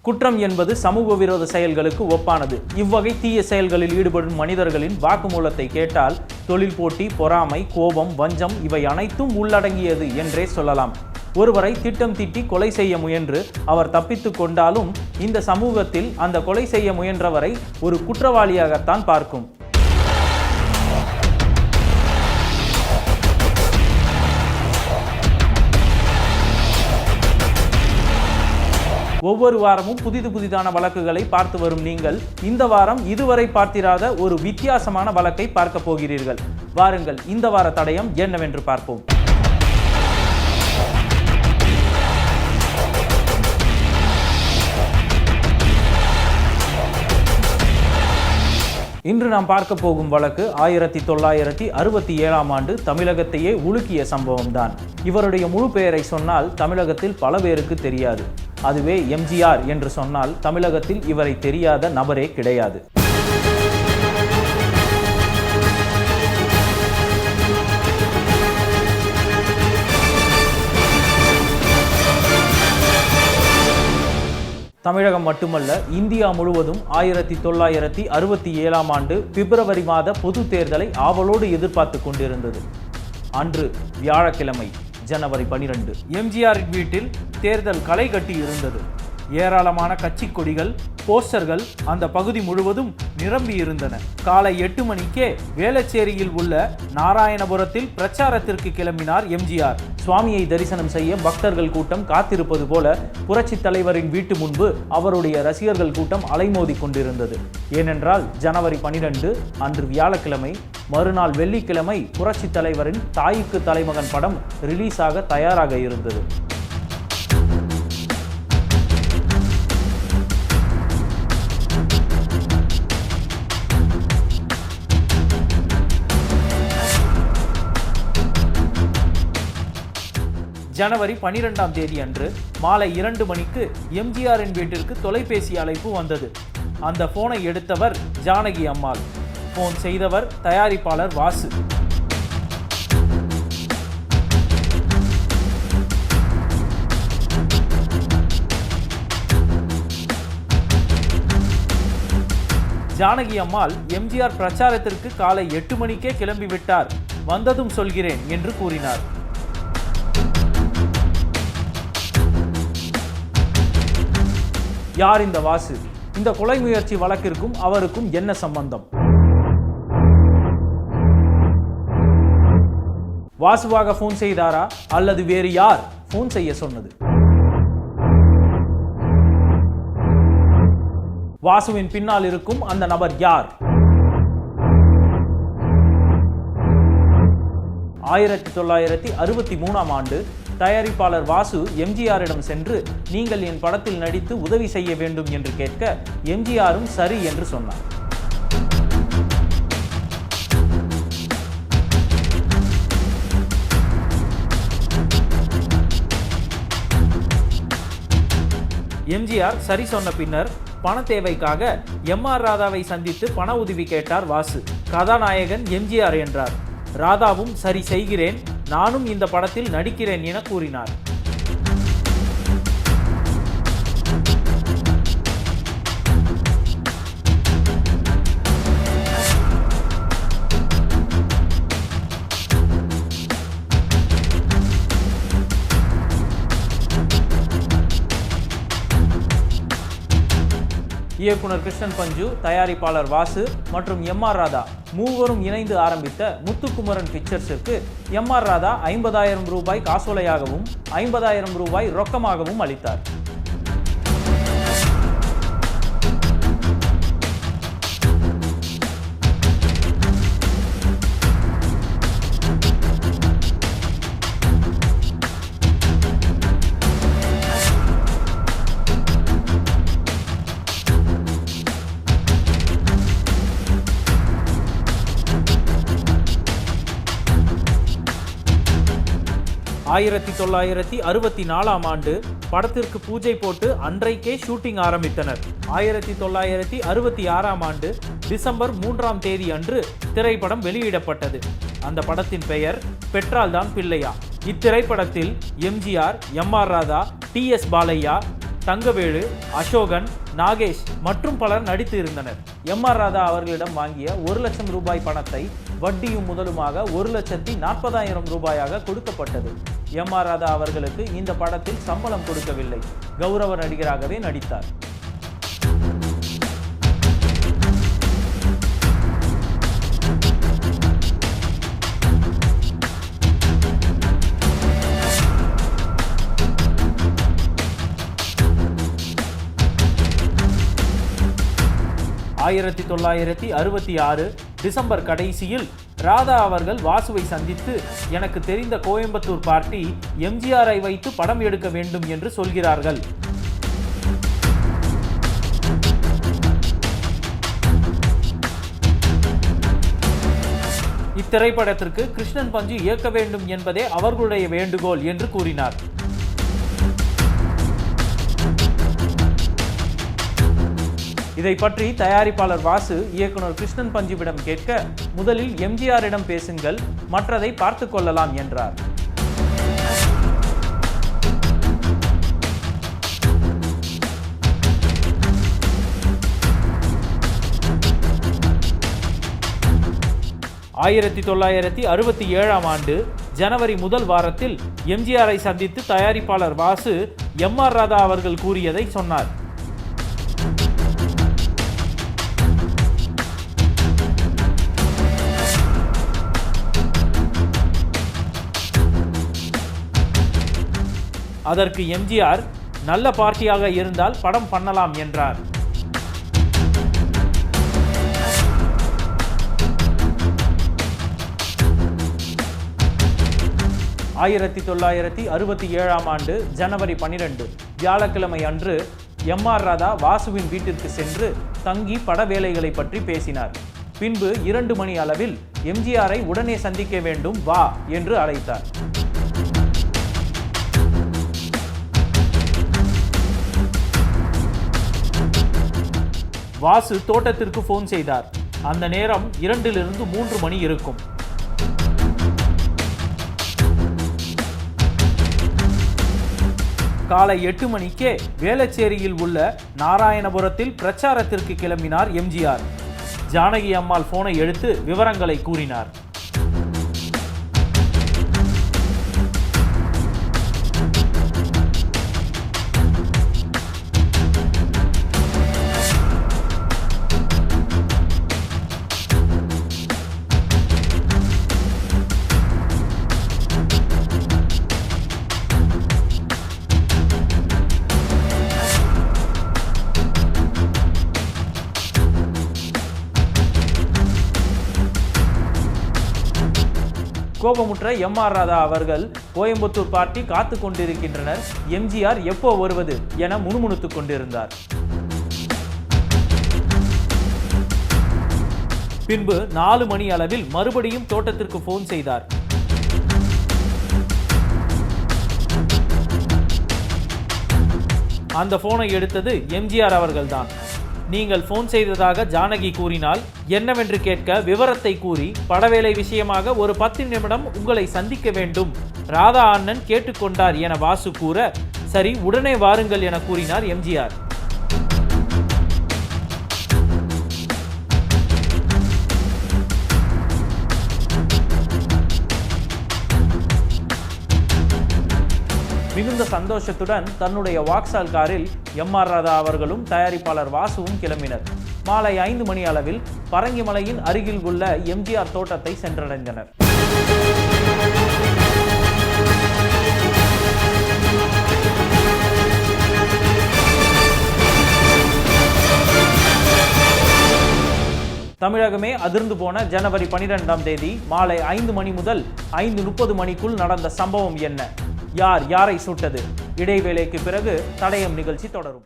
குற்றம் என்பது சமூக விரோத செயல்களுக்கு ஒப்பானது. இவ்வகை தீய செயல்களில் ஈடுபடும் மனிதர்களின் வாக்குமூலத்தை கேட்டால் தொழில் போட்டி, பொறாமை, கோபம், வஞ்சம் இவை அனைத்தும் உள்ளடங்கியது என்றே சொல்லலாம். ஒருவரை திட்டம் தீட்டி கொலை செய்ய முயன்று அவர் தப்பித்து கொண்டாலும் இந்த சமூகத்தில் அந்த கொலை செய்ய முயன்றவரை ஒரு குற்றவாளியாகத்தான் பார்க்கும். ஒவ்வொரு வாரமும் புதிதான வழக்குகளை பார்த்து வரும் நீங்கள் இந்த வாரம் இதுவரை பார்த்திராத ஒரு வித்தியாசமான வழக்கை பார்க்க போகிறீர்கள். வாருங்கள், இந்த வார தடயம் என்னவென்று பார்ப்போம். இன்று நாம் பார்க்க போகும் வழக்கு 1967ஆம் ஆண்டு தமிழகத்தையே உலுக்கிய சம்பவம்தான். இவருடைய முழு பெயரை சொன்னால் தமிழகத்தில் பல பேருக்கு தெரியாது. அதுவே எம்ஜிஆர் என்று சொன்னால் தமிழகத்தில் இவரை தெரியாத நபரே கிடையாது. தமிழகம் மட்டுமல்ல, இந்தியா முழுவதும் 1967ஆம் ஆண்டு பிப்ரவரி மாத பொது தேர்தலை ஆவலோடு எதிர்பார்த்து கொண்டிருந்தது. அன்று வியாழக்கிழமை ஜனவரி 12 எம்ஜிஆரின் வீட்டில் தேர்தல் களை கட்டி இருந்தது. ஏராளமான கட்சி கொடிகள், போஸ்டர்கள் அந்த பகுதி முழுவதும் நிரம்பி இருந்தன. காலை 8 மணிக்கே வேளச்சேரியில் உள்ள நாராயணபுரத்தில் பிரச்சாரத்திற்கு கிளம்பினார் எம்ஜிஆர். சுவாமியை தரிசனம் செய்ய பக்தர்கள் கூட்டம் காத்திருப்பது போல புரட்சி தலைவரின் வீட்டு முன்பு அவருடைய ரசிகர்கள் கூட்டம் அலைமோதி கொண்டிருந்தது. ஏனென்றால் ஜனவரி 12 அன்று வியாழக்கிழமை, மறுநாள் வெள்ளிக்கிழமை புரட்சி தலைவரின் தாய்க்கு தலைமகன் படம் ரிலீஸ் ஆக தயாராக இருந்தது. ஜனவரி 12ஆம் தேதி அன்று மாலை 2 மணிக்கு எம்ஜிஆரின் வீட்டிற்கு தொலைபேசி அழைப்பு வந்தது. அந்த போனை எடுத்தவர் ஜானகி அம்மாள். போன் செய்தவர் தயாரிப்பாளர் வாசு. ஜானகி அம்மாள் எம்ஜிஆர் பிரச்சாரத்திற்கு காலை 8 மணிக்கே கிளம்பிவிட்டார், வந்ததும் சொல்கிறேன் என்று கூறினார். யார் இந்த வாசு? இந்த கொலை முயற்சி வழக்கிற்கும் அவருக்கும் என்ன சம்பந்தம்? வாசுவாக போன் செய்தாரா அல்லது வேறு யார் போன் செய்ய சொன்னது? வாசுவின் பின்னால் இருக்கும் அந்த நபர் யார்? 1963ஆம் ஆண்டு தயாரிப்பாளர் வாசு எம்ஜிஆரிடம் சென்று நீங்கள் என் படத்தில் நடித்து உதவி செய்ய வேண்டும் என்று கேட்க எம்ஜிஆரும் சரி என்று சொன்னார். எம்ஜிஆர் சரி சொன்ன பின்னர் பண தேவைக்காக எம்.ஆர். ராதாவை சந்தித்து பண உதவி கேட்டார் வாசு. கதாநாயகன் எம்ஜிஆர் என்றார். ராதாவும் சரி செய்கிறேன், நானும் இந்த படத்தில் நடிக்கிறேன் என கூறினார். இயக்குனர் கிருஷ்ணன் பஞ்சு, தயாரிப்பாளர் வாசு மற்றும் எம்.ஆர். ராதா மூவரும் இணைந்து ஆரம்பித்த முத்துக்குமரன் பிக்சர்ஸிற்கு எம்.ஆர். ராதா 50,000 ரூபாய் காசோலையாகவும் 50,000 ரூபாய் ரொக்கமாகவும் அளித்தார். ஆயிரத்தி 1964ஆம் ஆண்டு படத்திற்கு பூஜை போட்டு அன்றைக்கே ஷூட்டிங் ஆரம்பித்தனர். 1966ஆம் ஆண்டு டிசம்பர் 3ஆம் தேதி அன்று திரைப்படம் வெளியிடப்பட்டது. அந்த படத்தின் பெயர் பெற்றால்தான் பிள்ளையா. இத்திரைப்படத்தில் எம்ஜிஆர், எம்.ஆர். ராதா, டி.எஸ். பாலையா, தங்கவேலு, அசோகன், நாகேஷ் மற்றும் பலர் நடித்து இருந்தனர். எம்.ஆர். ராதா அவர்களிடம் வாங்கிய 1 லட்சம் ரூபாய் பணத்தை வட்டியும் முதலுமாக 1,40,000 ரூபாயாக கொடுக்கப்பட்டது. எம்.ஆர். ராதா அவர்களுக்கு இந்த படத்தில் சம்பளம் கொடுக்கவில்லை, கௌரவ நடிகராகவே நடித்தார். ஆயிரத்தி 1966 டிசம்பர் கடைசியில் ராதா அவர்கள் வாசுவை சந்தித்து, எனக்கு தெரிந்த கோயம்புத்தூர் பார்ட்டி எம்ஜிஆரை வைத்து படம் எடுக்க வேண்டும் என்று சொல்கிறார்கள். இத்திரைப்படத்திற்கு கிருஷ்ணன் பஞ்சு இயக்க வேண்டும் என்பதே அவர்களுடைய வேண்டுகோள் என்று கூறினார். இதை பற்றி தயாரிப்பாளர் வாசு இயக்குனர் கிருஷ்ணன் பஞ்சுவிடம் கேட்க, முதலில் எம்ஜிஆரிடம் பேசுங்கள், மற்றதை பார்த்து கொள்ளலாம் என்றார். ஆயிரத்தி 1967 ஜனவரி முதல் வாரத்தில் எம்ஜிஆரை சந்தித்து தயாரிப்பாளர் வாசு எம்.ஆர். ராதா அவர்கள் கூறியதை சொன்னார். அதற்கு எம்ஜிஆர், நல்ல பார்ட்டியாக இருந்தால் படம் பண்ணலாம் என்றார். ஆயிரத்தி 1967 ஜனவரி 12 வியாழக்கிழமை அன்று எம்.ஆர். ராதா வாசுவின் வீட்டிற்கு சென்று தங்கி பட வேலைகளை பற்றி பேசினார். பின்பு 2 மணி அளவில் எம்ஜிஆரை உடனே சந்திக்க வேண்டும், வா என்று அழைத்தார். வாசு தோட்டத்திற்கு போன் செய்தார். அந்த நேரம் 2 to 3 மணி இருக்கும். காலை 8 மணிக்கே வேளச்சேரியில் உள்ள நாராயணபுரத்தில் பிரச்சாரத்திற்கு கிளம்பினார் எம்ஜிஆர். ஜானகி அம்மாள் போனை எடுத்து விவரங்களை கூறினார். கோபமுற்ற எம்.ஆர். ராதா அவர்கள், கோயம்புத்தூர் பார்ட்டி காத்து கொண்டிருக்கின்றனர், எம்ஜிஆர் எப்போ வருவது என முணுமுணுத்துக் கொண்டிருந்தார். பின்பு 4 மணி அளவில் மறுபடியும் தோட்டத்திற்கு போன் செய்தார். அந்த போனை எடுத்தது எம்ஜிஆர் அவர்கள்தான். நீங்கள் போன் செய்ததாக ஜானகி கூறினால் என்னவென்று கேட்க விவரத்தை கூறி, படவேலை விஷயமாக ஒரு 10 நிமிடம் உங்களை சந்திக்க வேண்டும், ராதா அண்ணன் கேட்டுக்கொண்டார் என வாசு கூற, சரி உடனே வாருங்கள் என கூறினார் எம்ஜிஆர். மிகுந்த சந்தோஷத்துடன் தன்னுடைய வாக்ஸால் காரில் எம்.ஆர். ராதா அவர்களும் தயாரிப்பாளர் வாசுவும் கிளம்பினர். மாலை 5 மணி அளவில் பரங்கிமலையின் அருகில் உள்ள எம்ஜிஆர் தோட்டத்தை சென்றடைந்தனர். தமிழகமே அதிர்ந்து போன ஜனவரி 12 மாலை 5 மணி முதல் 5:30 மணிக்குள் நடந்த சம்பவம் என்ன? யார் யாரை சுட்டது? இடைவேளைக்கு பிறகு தடயம் நிகழ்ச்சி தொடரும்.